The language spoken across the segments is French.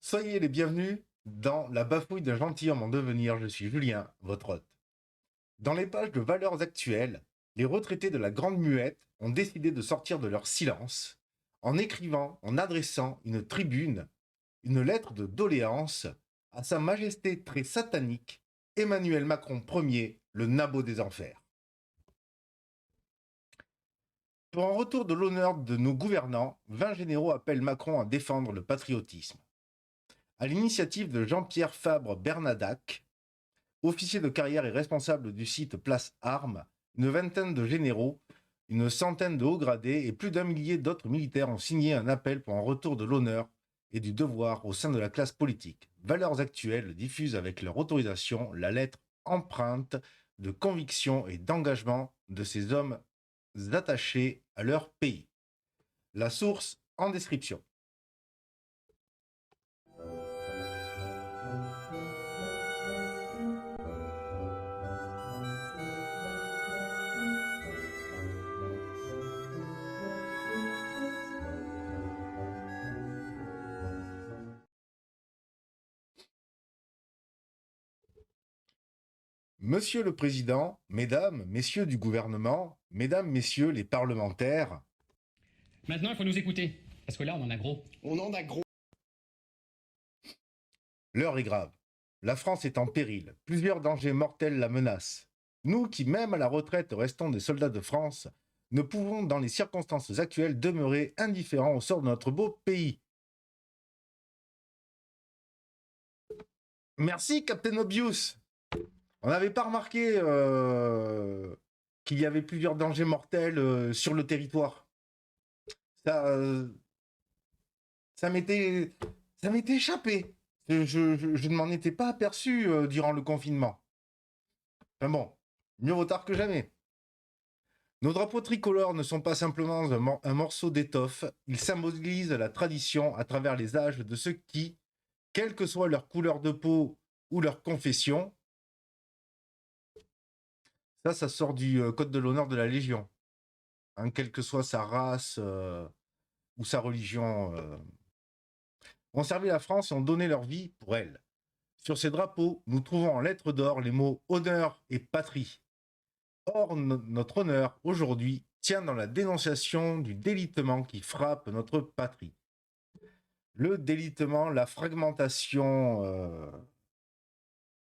Soyez les bienvenus dans la bafouille d'un gentilhomme en devenir. Je suis Julien, votre hôte. Dans les pages de Valeurs actuelles, les retraités de la Grande Muette ont décidé de sortir de leur silence en écrivant, en adressant une tribune, une lettre de doléance à Sa Majesté très satanique, Emmanuel Macron Ier, le nabot des enfers. Pour un retour de l'honneur de nos gouvernants, 20 généraux appellent Macron à défendre le patriotisme. À l'initiative de Jean-Pierre Fabre-Bernadac, officier de carrière et responsable du site Place Armes, une vingtaine de généraux, une centaine de hauts gradés et plus d'un millier d'autres militaires ont signé un appel pour un retour de l'honneur et du devoir au sein de la classe politique. Valeurs actuelles diffusent avec leur autorisation la lettre empreinte de conviction et d'engagement de ces hommes attachés à leur pays. La source en description. Monsieur le Président, Mesdames, Messieurs du gouvernement, Mesdames, Messieurs les parlementaires. Maintenant, il faut nous écouter, parce que là, on en a gros. On en a gros. L'heure est grave. La France est en péril. Plusieurs dangers mortels la menacent. Nous qui, même à la retraite, restons des soldats de France, ne pouvons, dans les circonstances actuelles, demeurer indifférents au sort de notre beau pays. Merci, Captain Obvious. On n'avait pas remarqué qu'il y avait plusieurs dangers mortels sur le territoire. Ça m'était échappé. Je ne m'en étais pas aperçu durant le confinement. Enfin bon, mieux vaut tard que jamais. Nos drapeaux tricolores ne sont pas simplement un morceau d'étoffe, ils symbolisent la tradition à travers les âges de ceux qui, quelle que soit leur couleur de peau ou leur confession, ça sort du code de l'honneur de la Légion, hein, quelle que soit sa race ou sa religion, ont servi la France et ont donné leur vie pour elle. Sur ces drapeaux, nous trouvons en lettres d'or les mots honneur et patrie. Or, notre honneur, aujourd'hui, tient dans la dénonciation du délitement qui frappe notre patrie. Le délitement, la fragmentation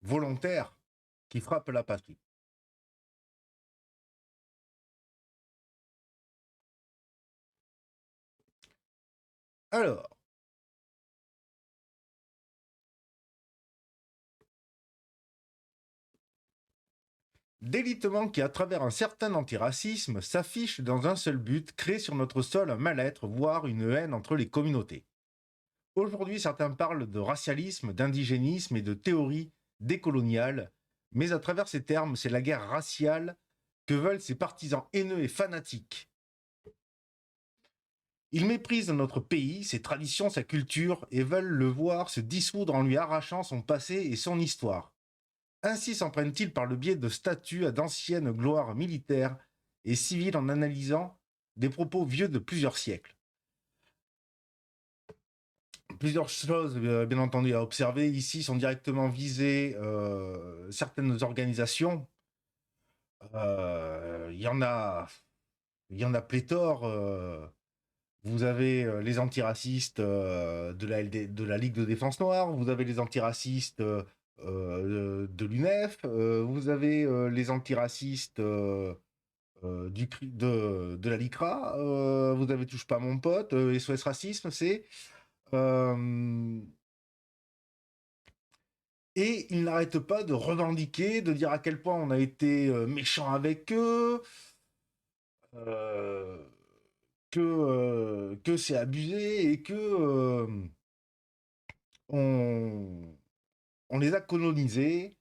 volontaire qui frappe la patrie. Alors, délitement qui, à travers un certain antiracisme, s'affiche dans un seul but, créer sur notre sol un mal-être, voire une haine entre les communautés. Aujourd'hui, certains parlent de racialisme, d'indigénisme et de théorie décoloniale, mais à travers ces termes, c'est la guerre raciale que veulent ces partisans haineux et fanatiques. Ils méprisent notre pays, ses traditions, sa culture, et veulent le voir se dissoudre en lui arrachant son passé et son histoire. Ainsi s'en prennent-ils par le biais de statuts à d'anciennes gloires militaires et civiles en analysant des propos vieux de plusieurs siècles. Plusieurs choses, bien entendu, à observer. Ici sont directement visées certaines organisations. Il y en a pléthore. Vous avez les antiracistes de la Ligue de défense noire, vous avez les antiracistes de l'UNEF, vous avez les antiracistes de la LICRA, vous avez Touche pas mon pote, SOS Racisme, c'est... et ils n'arrêtent pas de revendiquer, de dire à quel point on a été méchant avec eux, euh, que c'est abusé et que on les a colonisés,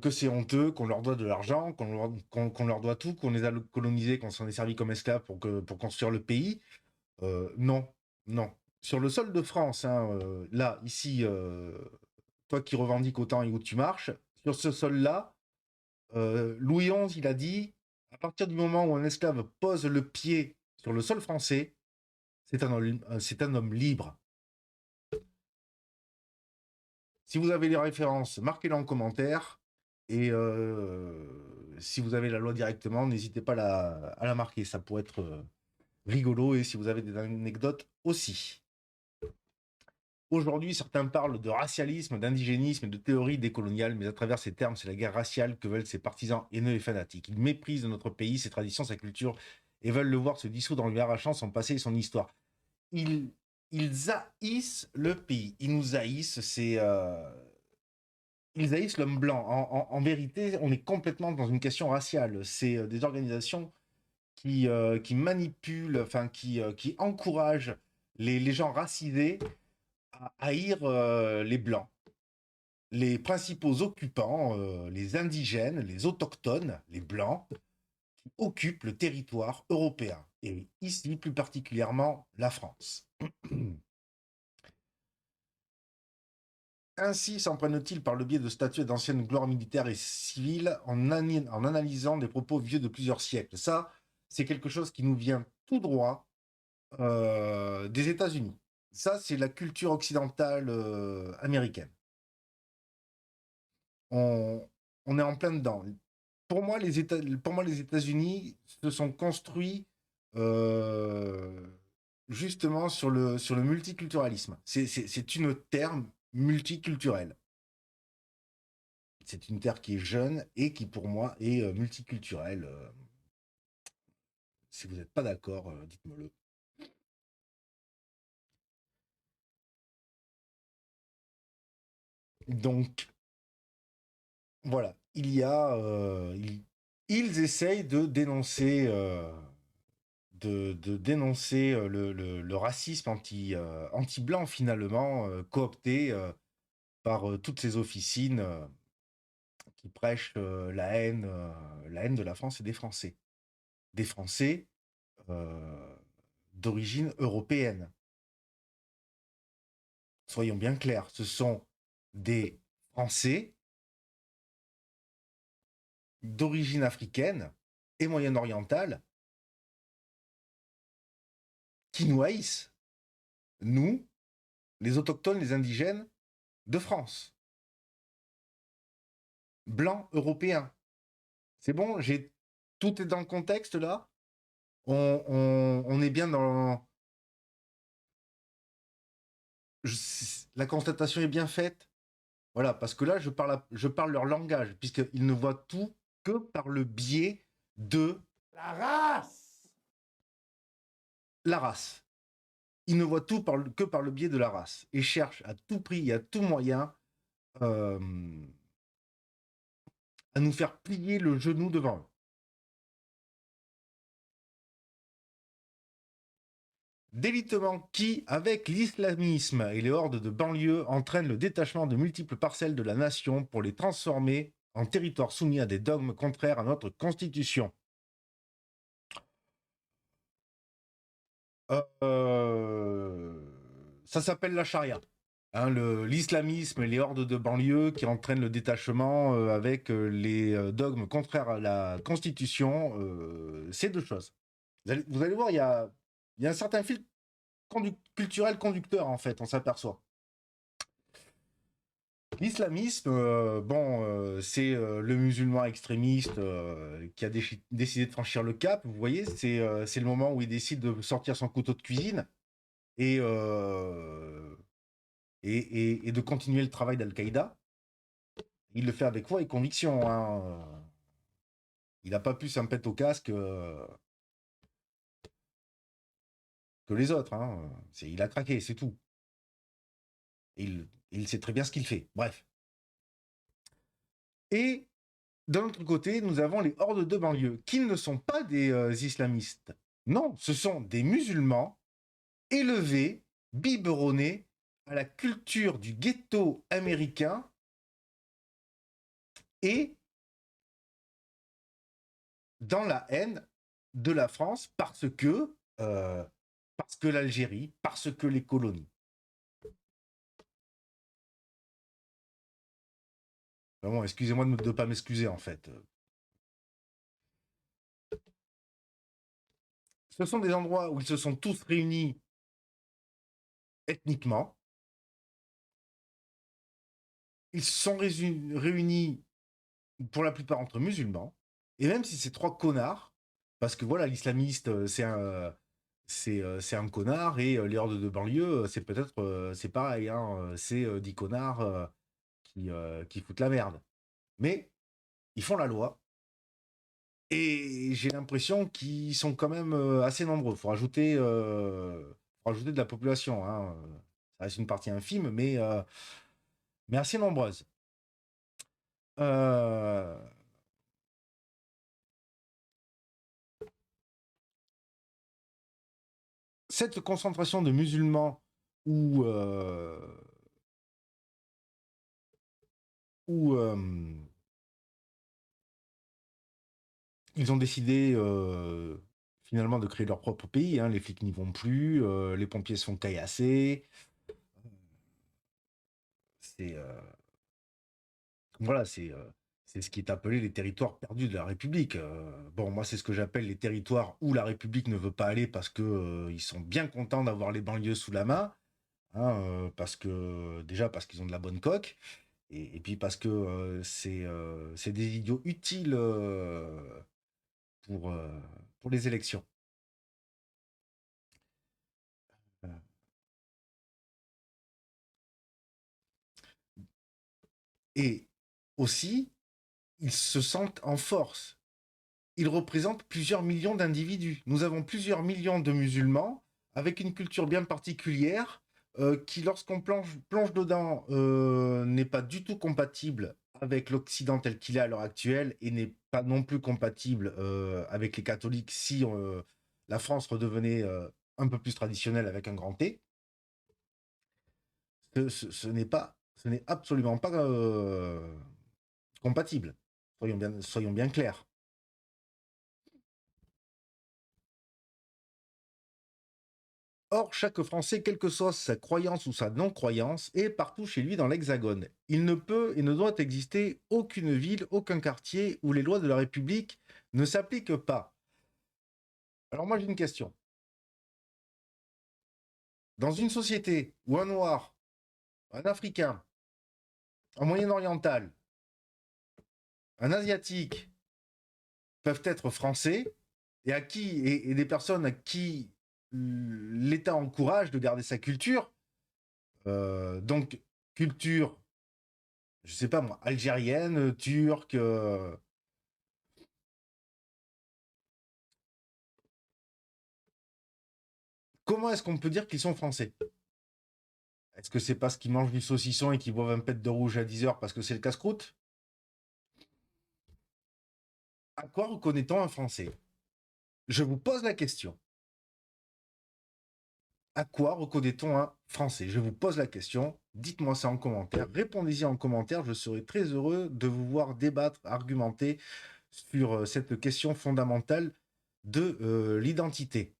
que c'est honteux, qu'on leur doit de l'argent, qu'on leur doit tout, qu'on les a colonisés, qu'on s'en est servi comme esclaves pour construire le pays. Non, non. Sur le sol de France, hein, là, ici, toi qui revendiques autant et où tu marches, sur ce sol-là, Louis XI, il a dit, à partir du moment où un esclave pose le pied sur le sol français, c'est un homme libre. Si vous avez les références, marquez-les en commentaire. Et si vous avez la loi directement, n'hésitez pas à la marquer. Ça pourrait être rigolo. Et si vous avez des anecdotes aussi. Aujourd'hui, certains parlent de racialisme, d'indigénisme et de théorie décoloniale, mais à travers ces termes, c'est la guerre raciale que veulent ces partisans haineux et fanatiques. Ils méprisent notre pays, ses traditions, sa culture, et veulent le voir se dissoudre en lui arrachant son passé et son histoire. Ils, ils haïssent le pays, ils nous haïssent, ils haïssent l'homme blanc. En vérité, on est complètement dans une question raciale. C'est des organisations qui manipulent, enfin qui encouragent les gens racisés à haïr les blancs. Les principaux occupants, les indigènes, les autochtones, les blancs, qui occupent le territoire européen, et ici plus particulièrement la France. Ainsi s'en prennent-ils par le biais de statuts d'anciennes gloires militaires et civiles en analysant des propos vieux de plusieurs siècles. Ça, c'est quelque chose qui nous vient tout droit des États-Unis. Ça, c'est la culture occidentale américaine. On est en plein dedans. Pour moi, les États-Unis se sont construits euh, justement sur le multiculturalisme. C'est une terre multiculturelle. C'est une terre qui est jeune et qui, pour moi, est multiculturelle. Si vous n'êtes pas d'accord, dites-moi-le. Donc, voilà. Ils essayent de dénoncer le racisme anti-blanc, finalement, coopté par toutes ces officines qui prêchent la haine de la France et des Français. Des Français d'origine européenne. Soyons bien clairs, ce sont des Français d'origine africaine et moyen-orientale qui nous haïssent. Nous, les autochtones, les indigènes de France. Blancs européens. C'est bon, tout est dans le contexte là. On est bien dans. La constatation est bien faite. Voilà, parce que là, je parle leur langage, puisqu'ils ne voient tout que par le biais de La race. la race. Ils ne voient tout que par le biais de la race et cherchent à tout prix et à tout moyen euh, à nous faire plier le genou devant eux. Délitement qui, avec l'islamisme et les hordes de banlieue, entraîne le détachement de multiples parcelles de la nation pour les transformer en territoires soumis à des dogmes contraires à notre constitution. Ça s'appelle la charia. Hein, l'islamisme et les hordes de banlieue qui entraînent le détachement avec les dogmes contraires à la constitution, c'est deux choses. Vous allez voir, il y a un certain fil culturel conducteur, en fait, on s'aperçoit. L'islamisme, c'est le musulman extrémiste qui a décidé de franchir le cap. Vous voyez, c'est le moment où il décide de sortir son couteau de cuisine et, et de continuer le travail d'Al-Qaïda. Il le fait avec foi et conviction. Hein. Il n'a pas plus un pet au casque que les autres. Hein. Il a craqué, c'est tout. Il sait très bien ce qu'il fait. Bref. Et d'un autre côté, nous avons les hordes de banlieue, qui ne sont pas des islamistes. Non, ce sont des musulmans élevés, biberonnés à la culture du ghetto américain et dans la haine de la France parce que l'Algérie, parce que les colonies. Vraiment, excusez-moi de ne pas m'excuser en fait. Ce sont des endroits où ils se sont tous réunis ethniquement ils se sont réunis pour la plupart entre musulmans, et même si c'est 3 connards, parce que voilà, l'islamiste, c'est un connard, et les hordes de banlieue, c'est peut-être, c'est pareil, hein, c'est 10 connards qui foutent la merde. Mais ils font la loi, et j'ai l'impression qu'ils sont quand même assez nombreux. Faut rajouter de la population, hein. Ça reste une partie infime, mais assez nombreuse. Euh, Cette concentration de musulmans où, où ils ont décidé finalement de créer leur propre pays, hein. Les flics n'y vont plus, les pompiers se font caillasser. C'est voilà, c'est ce qui est appelé les territoires perdus de la République. Bon, moi, c'est ce que j'appelle les territoires où la République ne veut pas aller parce que ils sont bien contents d'avoir les banlieues sous la main, hein, parce que déjà parce qu'ils ont de la bonne coque, et puis parce que c'est des idiots utiles pour, euh, pour les élections. Euh, Et aussi, ils se sentent en force. Ils représentent plusieurs millions d'individus. Nous avons plusieurs millions de musulmans avec une culture bien particulière qui, lorsqu'on plonge dedans, n'est pas du tout compatible avec l'Occident tel qu'il est à l'heure actuelle, et n'est pas non plus compatible avec les catholiques si la France redevenait un peu plus traditionnelle avec un grand T. Ce n'est absolument pas compatible. Soyons bien clairs. Or, chaque Français, quelle que soit sa croyance ou sa non-croyance, est partout chez lui dans l'Hexagone. Il ne peut et ne doit exister aucune ville, aucun quartier où les lois de la République ne s'appliquent pas. Alors moi j'ai une question. Dans une société où un Noir, un Africain, un Moyen-Oriental, un Asiatique peuvent être Français, et des personnes à qui l'État encourage de garder sa culture, donc culture, je sais pas moi, algérienne, turque, comment est-ce qu'on peut dire qu'ils sont français? Est-ce que c'est parce qu'ils mangent du saucisson et qu'ils boivent un pet de rouge à 10 heures parce que c'est le casse-croûte? À quoi reconnaît-on un français? Je vous pose la question. À quoi reconnaît-on un français? Je vous pose la question. Dites-moi ça en commentaire. Répondez-y en commentaire. Je serai très heureux de vous voir débattre, argumenter sur cette question fondamentale de l'identité.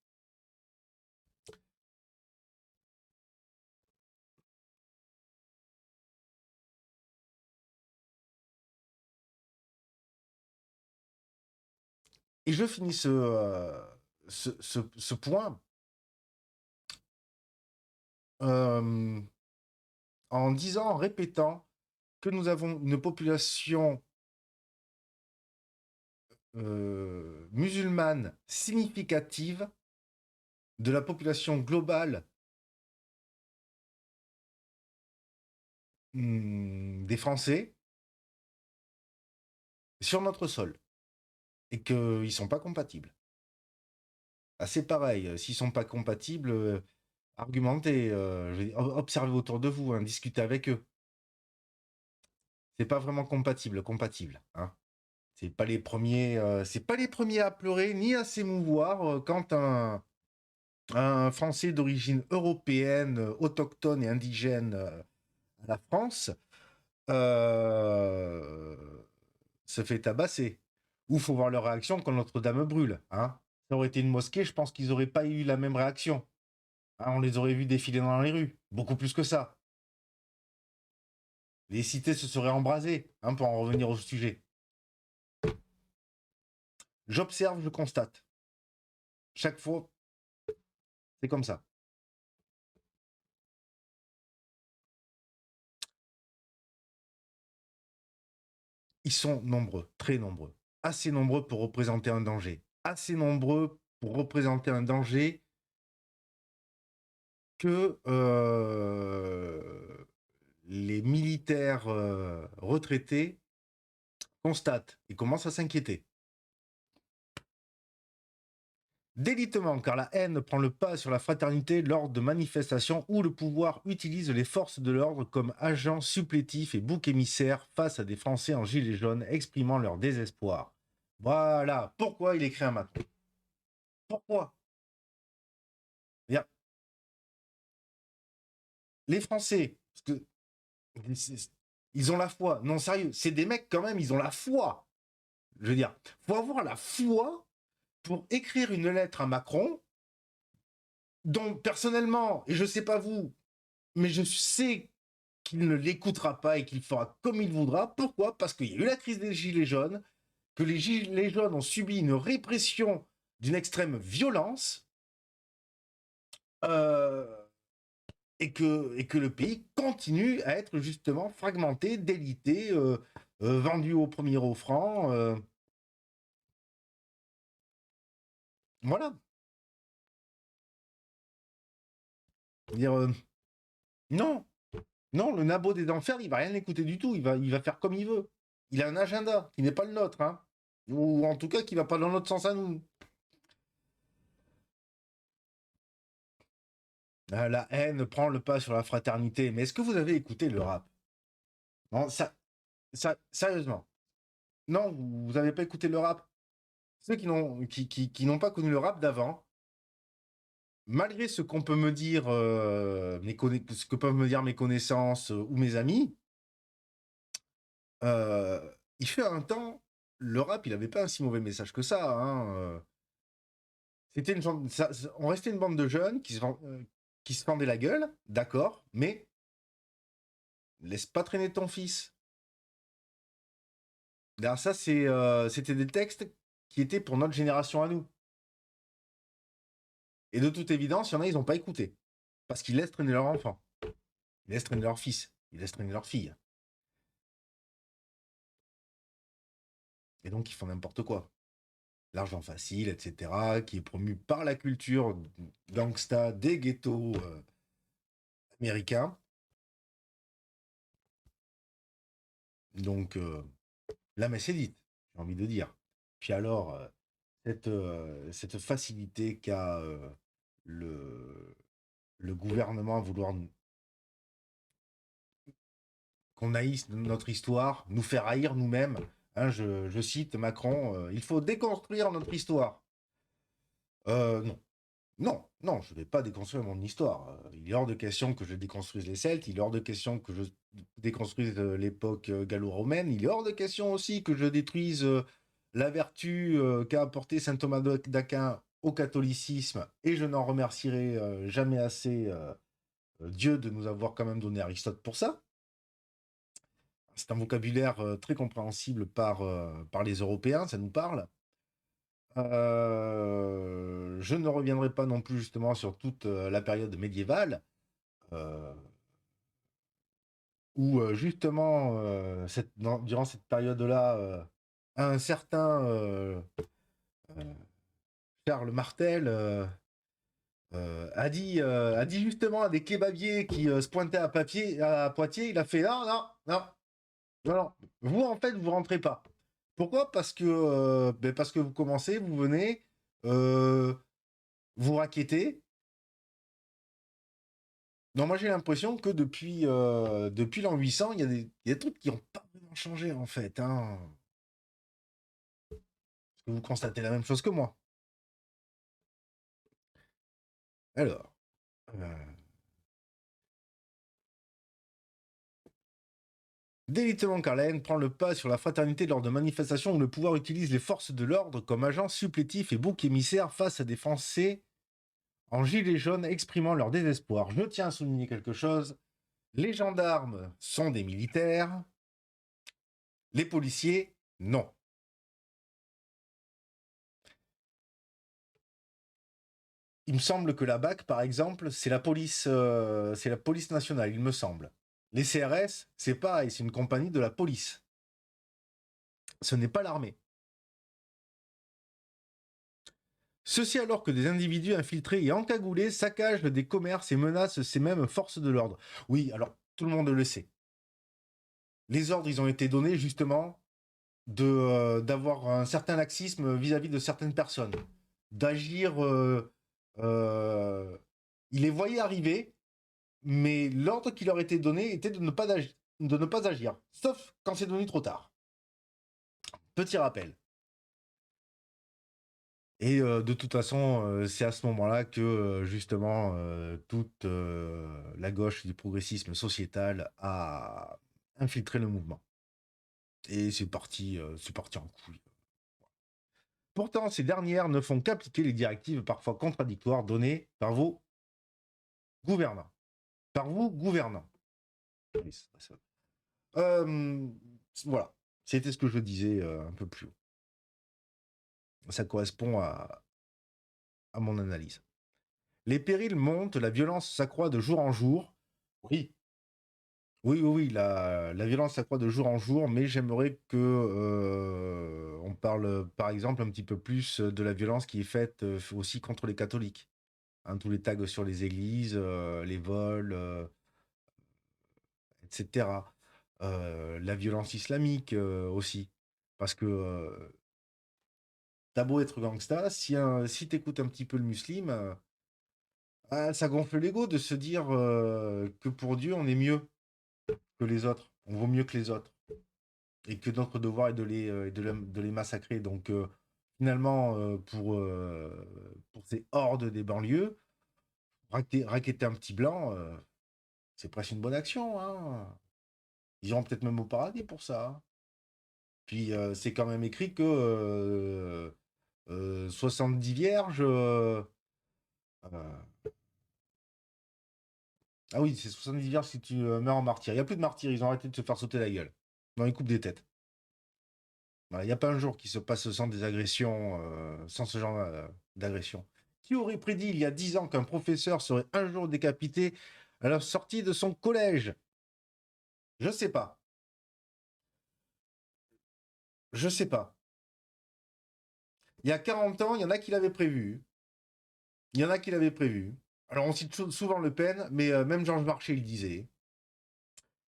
Et je finis ce point euh, en disant, en répétant que nous avons une population musulmane significative de la population globale des Français sur notre sol, et qu'ils ne sont pas compatibles. Ah, c'est pareil, s'ils ne sont pas compatibles, argumentez, observez autour de vous, hein, discutez avec eux. C'est pas vraiment compatible, hein. C'est pas les premiers à pleurer ni à s'émouvoir quand un Français d'origine européenne, autochtone et indigène à la France euh, se fait tabasser. Ou faut voir leur réaction quand Notre-Dame brûle, hein. Ça aurait été une mosquée, je pense qu'ils n'auraient pas eu la même réaction, hein. On les aurait vus défiler dans les rues, beaucoup plus que ça. Les cités se seraient embrasées, hein, pour en revenir au sujet. J'observe, je constate. Chaque fois, c'est comme ça. ils sont nombreux, très nombreux. Assez nombreux pour représenter un danger. Assez nombreux pour représenter un danger que les militaires retraités constatent et commencent à s'inquiéter. Délitement, car la haine prend le pas sur la fraternité lors de manifestations où le pouvoir utilise les forces de l'ordre comme agents supplétifs et boucs émissaires face à des Français en gilets jaunes exprimant leur désespoir. Voilà pourquoi il écrit un Macron. Pourquoi? Bien. Les Français, parce que ils ont la foi. Non, sérieux, c'est des mecs quand même, ils ont la foi. Je veux dire, faut avoir la foi pour écrire une lettre à Macron, dont personnellement, et je sais pas vous, mais je sais qu'il ne l'écoutera pas et qu'il fera comme il voudra. Pourquoi? Parce qu'il y a eu la crise des Gilets jaunes, que les Gilets jaunes ont subi une répression d'une extrême violence, et que le pays continue à être justement fragmenté, délité, vendu au premier euro franc. Voilà. Dire non, non, le nabot des enfers, il va rien écouter du tout. Il va faire comme il veut. Il a un agenda qui n'est pas le nôtre, hein. Ou en tout cas qui va pas dans notre sens à nous. La haine prend le pas sur la fraternité. Mais est-ce que vous avez écouté le rap? Non, sérieusement. Non, vous n'avez pas écouté le rap. Ceux qui n'ont pas connu le rap d'avant, malgré ce qu'on peut me dire, ce que peuvent me dire mes connaissances ou mes amis, il fait un temps, le rap, il n'avait pas un si mauvais message que ça, hein. C'était on restait une bande de jeunes qui se fendaient la gueule, d'accord, mais laisse pas traîner ton fils. Derrière ça, c'était des textes qui étaient pour notre génération à nous. Et de toute évidence, il y en a, ils n'ont pas écouté. Parce qu'ils laissent traîner leur enfant. Ils laissent traîner leur fils. Ils laissent traîner leur fille. Et donc, ils font n'importe quoi. L'argent facile, etc., qui est promu par la culture gangsta des ghettos américains. Donc, la messe est dite, j'ai envie de dire. Puis alors, cette facilité qu'a le gouvernement à vouloir qu'on haïsse notre histoire, nous faire haïr nous-mêmes. Hein, je cite Macron, il faut déconstruire notre histoire. Non. Non, non, je ne vais pas déconstruire mon histoire. Il est hors de question que je déconstruise les Celtes, il est hors de question que je déconstruise l'époque gallo-romaine, il est hors de question aussi que je détruise la vertu qu'a apporté saint Thomas d'Aquin au catholicisme, et je n'en remercierai jamais assez Dieu de nous avoir quand même donné Aristote pour ça. C'est un vocabulaire très compréhensible par les Européens, ça nous parle. Je ne reviendrai pas non plus justement sur toute la période médiévale, où justement, durant cette période-là, un certain Charles Martel a dit justement à des kebabiers qui se pointaient à Poitiers, il a fait non, non, non, non, non, vous en fait, vous rentrez pas. Pourquoi? Parce que vous commencez, vous venez, vous raquettez. Non, moi j'ai l'impression que depuis l'an 800, il y a des trucs qui n'ont pas vraiment changé en fait, hein. Parce que vous constatez la même chose que moi. Alors, délitement car la haine prend le pas sur la fraternité lors de manifestations où le pouvoir utilise les forces de l'ordre comme agents supplétifs et boucs émissaires face à des Français en gilets jaunes exprimant leur désespoir. Je tiens à souligner quelque chose, les gendarmes sont des militaires, les policiers, non. Il me semble que la BAC, par exemple, c'est la police nationale, il me semble. Les CRS, c'est pareil, c'est une compagnie de la police. Ce n'est pas l'armée. Ceci alors que des individus infiltrés et encagoulés saccagent des commerces et menacent ces mêmes forces de l'ordre. Oui, alors tout le monde le sait. Les ordres, ils ont été donnés justement d'avoir un certain laxisme vis-à-vis de certaines personnes, d'agir. Il les voyait arriver, mais l'ordre qui leur était donné était de ne pas agir, sauf quand c'est devenu trop tard. Petit rappel. Et de toute façon, c'est à ce moment-là que justement toute la gauche du progressisme sociétal a infiltré le mouvement. Et c'est parti en couille. Pourtant, ces dernières ne font qu'appliquer les directives parfois contradictoires données par vos gouvernants. Par vous, gouvernants. Voilà, c'était ce que je disais un peu plus haut. Ça correspond à mon analyse. Les périls montent, la violence s'accroît de jour en jour. Oui. Oui, la violence s'accroît de jour en jour, mais j'aimerais que on parle, par exemple, un petit peu plus de la violence qui est faite aussi contre les catholiques. Hein, tous les tags sur les églises, les vols, etc. La violence islamique aussi. Parce que t'as beau être gangsta, si t'écoutes un petit peu le musulman, ça gonfle l'ego de se dire que pour Dieu, on est mieux que les autres. On vaut mieux que les autres. Et que notre devoir est de les massacrer. Donc, finalement, pour ces hordes des banlieues, raqueter un petit blanc, c'est presque une bonne action. Hein. Ils iront peut-être même au paradis pour ça. Hein. Puis, c'est quand même écrit que 70 vierges. Ah oui, c'est 70 vierges si tu meurs en martyr. Il n'y a plus de martyrs, ils ont arrêté de se faire sauter la gueule. Dans les coupes des têtes. Il n'y a pas un jour qui se passe sans des agressions, sans ce genre d'agression. Qui aurait prédit il y a 10 ans qu'un professeur serait un jour décapité à la sortie de son collège? Je sais pas. Je sais pas. Il y a 40 ans, il y en a qui l'avaient prévu. Il y en a qui l'avaient prévu. Alors on cite souvent Le Pen, mais même Georges Marchais le disait.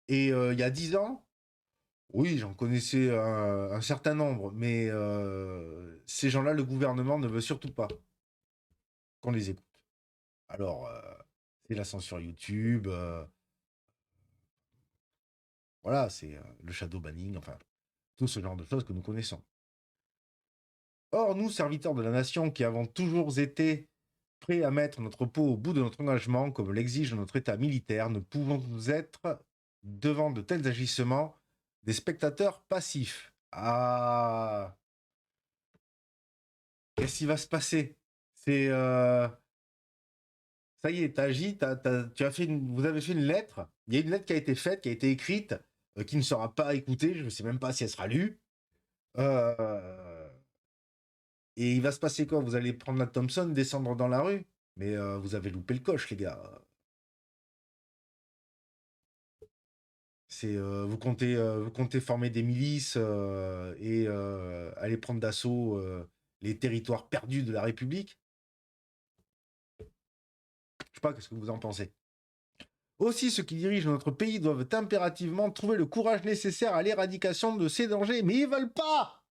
Et il y a 10 ans, oui, j'en connaissais un certain nombre, mais ces gens-là, le gouvernement ne veut surtout pas qu'on les écoute. Alors, c'est la censure YouTube, voilà, c'est le shadow banning, enfin, tout ce genre de choses que nous connaissons. Or, nous, serviteurs de la nation qui avons toujours été prêts à mettre notre peau au bout de notre engagement, comme l'exige notre état militaire, ne pouvons nous être, devant de tels agissements, des spectateurs passifs. Ah, qu'est-ce qui va se passer? C'est ça y est, t'as agi, vous avez fait une lettre. Il y a une lettre qui a été faite, qui a été écrite, qui ne sera pas écoutée. Je ne sais même pas si elle sera lue. Et il va se passer quoi? Vous allez prendre la Thompson, descendre dans la rue. Mais vous avez loupé le coche, les gars. Vous comptez former des milices et aller prendre d'assaut les territoires perdus de la République. Je sais pas, qu'est-ce que vous en pensez? Aussi, ceux qui dirigent notre pays doivent impérativement trouver le courage nécessaire à l'éradication de ces dangers, mais ils veulent pas.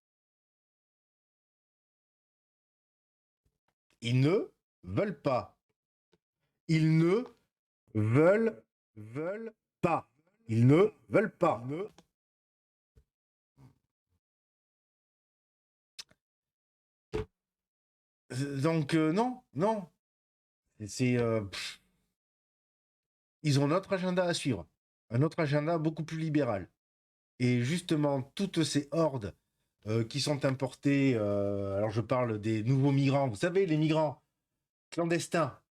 Ils ne veulent pas. Ils ne veulent pas. Ils ne veulent pas. Donc non. C'est ils ont notre agenda à suivre, un autre agenda beaucoup plus libéral. Et justement, toutes ces hordes qui sont importées, alors je parle des nouveaux migrants, vous savez, les migrants clandestins,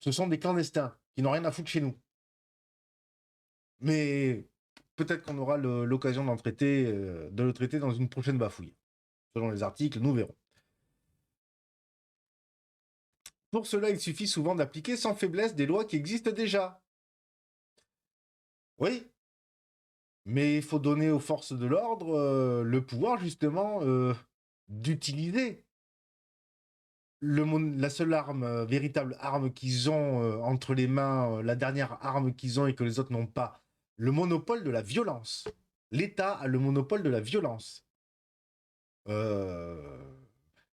ce sont des clandestins qui n'ont rien à foutre chez nous. Mais peut-être qu'on aura l'occasion de le traiter dans une prochaine bafouille. Selon les articles, nous verrons. Pour cela, il suffit souvent d'appliquer sans faiblesse des lois qui existent déjà. Oui, Mais il faut donner aux forces de l'ordre le pouvoir, justement, d'utiliser la seule arme, véritable arme qu'ils ont entre les mains, la dernière arme qu'ils ont et que les autres n'ont pas, le monopole de la violence. L'État a le monopole de la violence.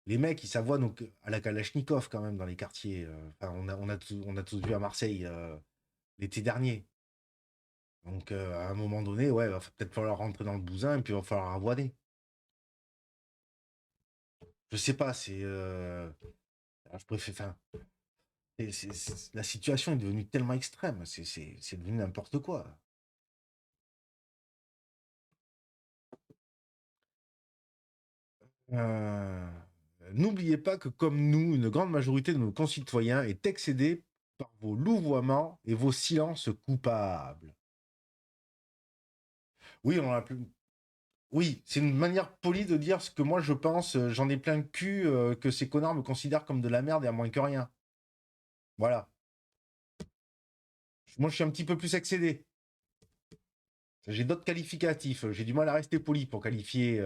Les mecs, ils s'avoient donc à la Kalachnikov quand même dans les quartiers. Enfin, on a tous vu à Marseille l'été dernier. Donc à un moment donné, ouais, il va peut-être falloir rentrer dans le bousin et puis il va falloir avoiner. Je sais pas, je préfère. Enfin, la situation est devenue tellement extrême, c'est devenu n'importe quoi. Euh, N'oubliez pas que, comme nous, une grande majorité de nos concitoyens est excédée par vos louvoiements et vos silences coupables. Oui, on a plus. Oui, c'est une manière polie de dire ce que moi je pense. J'en ai plein le cul que ces connards me considèrent comme de la merde et à moins que rien. Voilà. Moi, je suis un petit peu plus excédé. J'ai d'autres qualificatifs. J'ai du mal à rester poli pour qualifier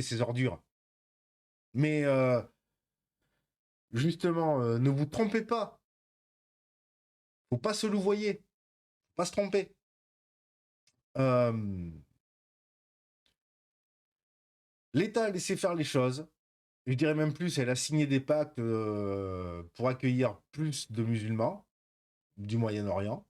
ces ordures. Mais justement, ne vous trompez pas. Faut pas se louvoyer. Faut pas se tromper. Euh, L'État a laissé faire les choses. Je dirais même plus, elle a signé des pactes pour accueillir plus de musulmans du Moyen-Orient,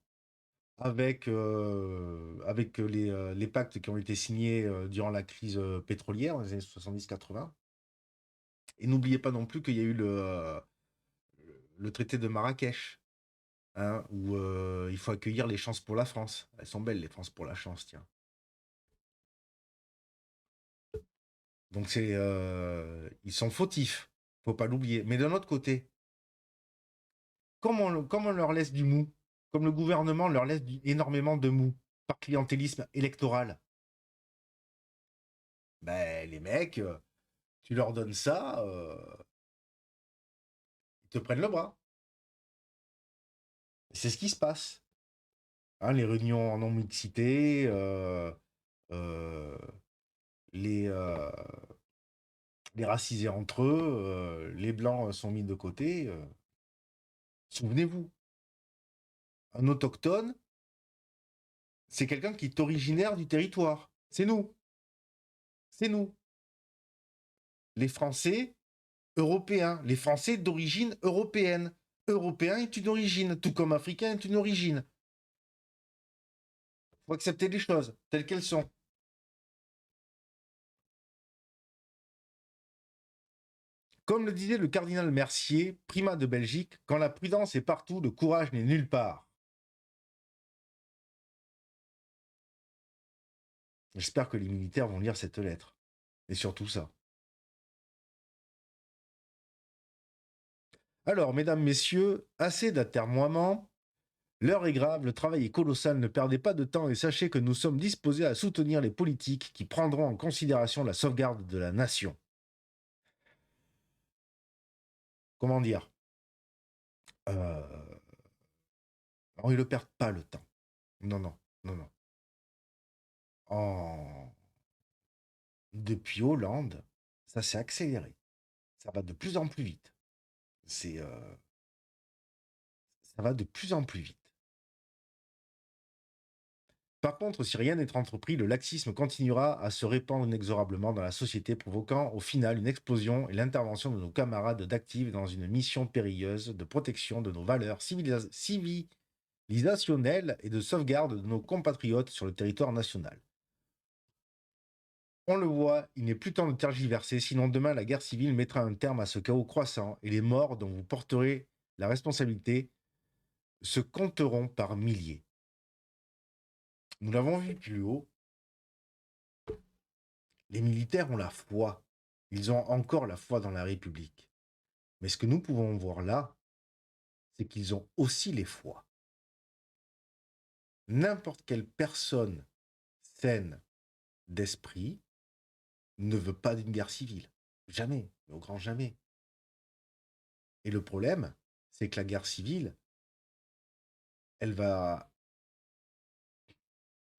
avec les pactes qui ont été signés durant la crise pétrolière dans les années 70-80. Et n'oubliez pas non plus qu'il y a eu le traité de Marrakech, hein, où il faut accueillir les chances pour la France. Elles sont belles, les chances pour la chance, tiens. Donc ils sont fautifs, faut pas l'oublier. Mais d'un autre côté, comme on leur laisse du mou, comme le gouvernement leur laisse énormément de mou par clientélisme électoral, ben les mecs, tu leur donnes ça, ils te prennent le bras. C'est ce qui se passe. Hein, les réunions en non-mixité, euh, les, euh, les racisés entre eux, les blancs sont mis de côté. Souvenez-vous, un autochtone, c'est quelqu'un qui est originaire du territoire. C'est nous. C'est nous. Les Français européens. Les Français d'origine européenne. Européen est une origine, tout comme africain est une origine. Il faut accepter les choses telles qu'elles sont. Comme le disait le cardinal Mercier, primat de Belgique, quand la prudence est partout, le courage n'est nulle part. J'espère que les militaires vont lire cette lettre. Et surtout ça. Alors, mesdames, messieurs, assez d'atermoiements. L'heure est grave, le travail est colossal, ne perdez pas de temps et sachez que nous sommes disposés à soutenir les politiques qui prendront en considération la sauvegarde de la nation. Comment dire Alors, ils ne perdent pas le temps. Non, non, non, non. Depuis Hollande, ça s'est accéléré. Ça va de plus en plus vite. C'est, ça va de plus en plus vite. Par contre, si rien n'est entrepris, le laxisme continuera à se répandre inexorablement dans la société, provoquant au final une explosion et l'intervention de nos camarades d'actifs dans une mission périlleuse de protection de nos valeurs civilisationnelles et de sauvegarde de nos compatriotes sur le territoire national. On le voit, il n'est plus temps de tergiverser, sinon demain la guerre civile mettra un terme à ce chaos croissant et les morts dont vous porterez la responsabilité se compteront par milliers. Nous l'avons vu plus haut, les militaires ont la foi. Ils ont encore la foi dans la République. Mais ce que nous pouvons voir là, c'est qu'ils ont aussi les foi. N'importe quelle personne saine d'esprit ne veut pas d'une guerre civile. Jamais, au grand jamais. Et le problème, c'est que la guerre civile, elle va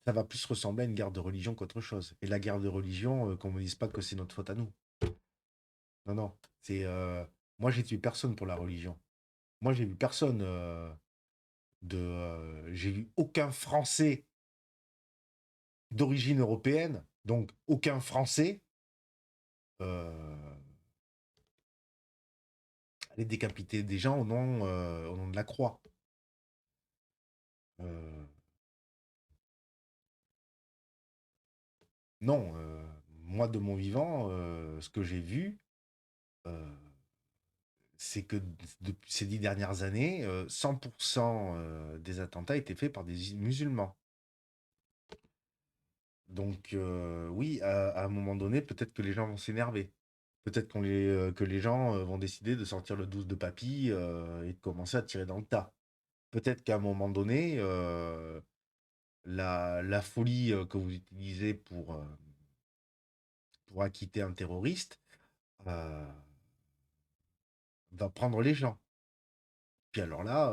ça va plus ressembler à une guerre de religion qu'autre chose. Et la guerre de religion, qu'on me dise pas que c'est notre faute à nous. Non, non. C'est. Moi, j'ai tué personne pour la religion. Moi, j'ai vu personne j'ai vu aucun Français d'origine européenne, donc aucun Français, aller décapiter des gens au nom de la croix. Euh, non, moi de mon vivant, ce que j'ai vu, euh, c'est que depuis ces 10 dernières années, 100% des attentats étaient faits par des musulmans. Donc oui, à un moment donné, peut-être que les gens vont s'énerver. Peut-être que les gens vont décider de sortir le 12 de papy et de commencer à tirer dans le tas. Peut-être qu'à un moment donné, la folie que vous utilisez pour acquitter un terroriste euh, va prendre les gens. Puis alors là,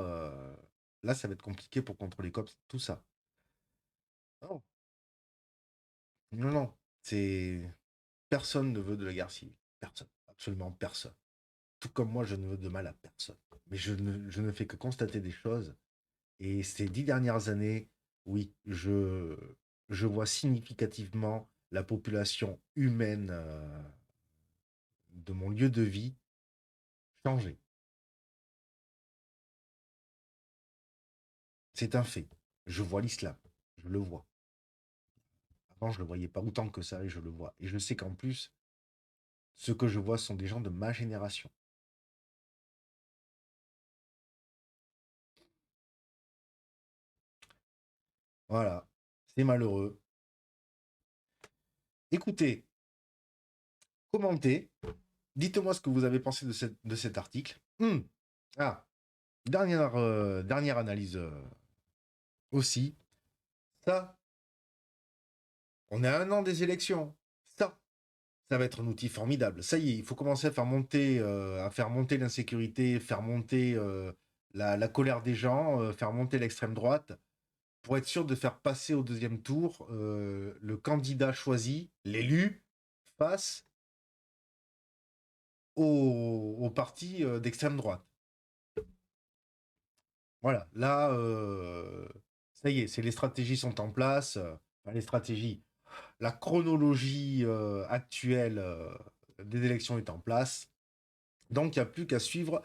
là, ça va être compliqué pour contrôler cops, tout ça. Non, non, non. C'est Personne ne veut de la guerre civile. Personne. Absolument personne. Tout comme moi, je ne veux de mal à personne. Mais je ne fais que constater des choses. Et ces 10 dernières années, oui, je vois significativement la population humaine de mon lieu de vie changer. C'est un fait. Je vois l'islam. Je le vois. Avant, je le voyais pas autant que ça et je le vois. Et je sais qu'en plus, ceux que je vois sont des gens de ma génération. Voilà. C'est malheureux. Écoutez, commentez. Dites-moi ce que vous avez pensé de cet article. Ah, dernière analyse aussi. Ça, on est à 1 an des élections. Ça va être un outil formidable. Ça y est, il faut commencer à faire monter l'insécurité, faire monter la colère des gens, faire monter l'extrême droite, pour être sûr de faire passer au deuxième tour le candidat choisi, l'élu, face au parti d'extrême droite. Voilà, là, ça y est, les stratégies sont en place. Enfin, les stratégies, la chronologie actuelle des élections est en place. Donc, il n'y a plus qu'à suivre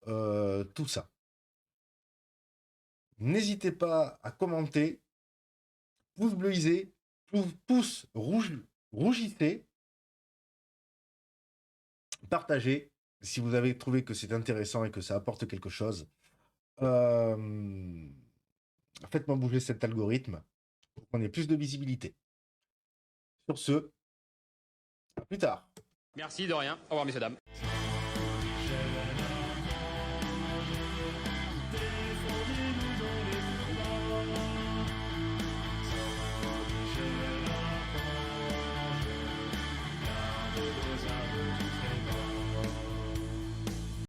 tout ça. N'hésitez pas à commenter, pouce bleuisé, pouce rouge, rougissez, partagez si vous avez trouvé que c'est intéressant et que ça apporte quelque chose. Euh, Faites-moi bouger cet algorithme pour qu'on ait plus de visibilité. Sur ce, à plus tard. Merci de rien. Au revoir, messieurs, dames.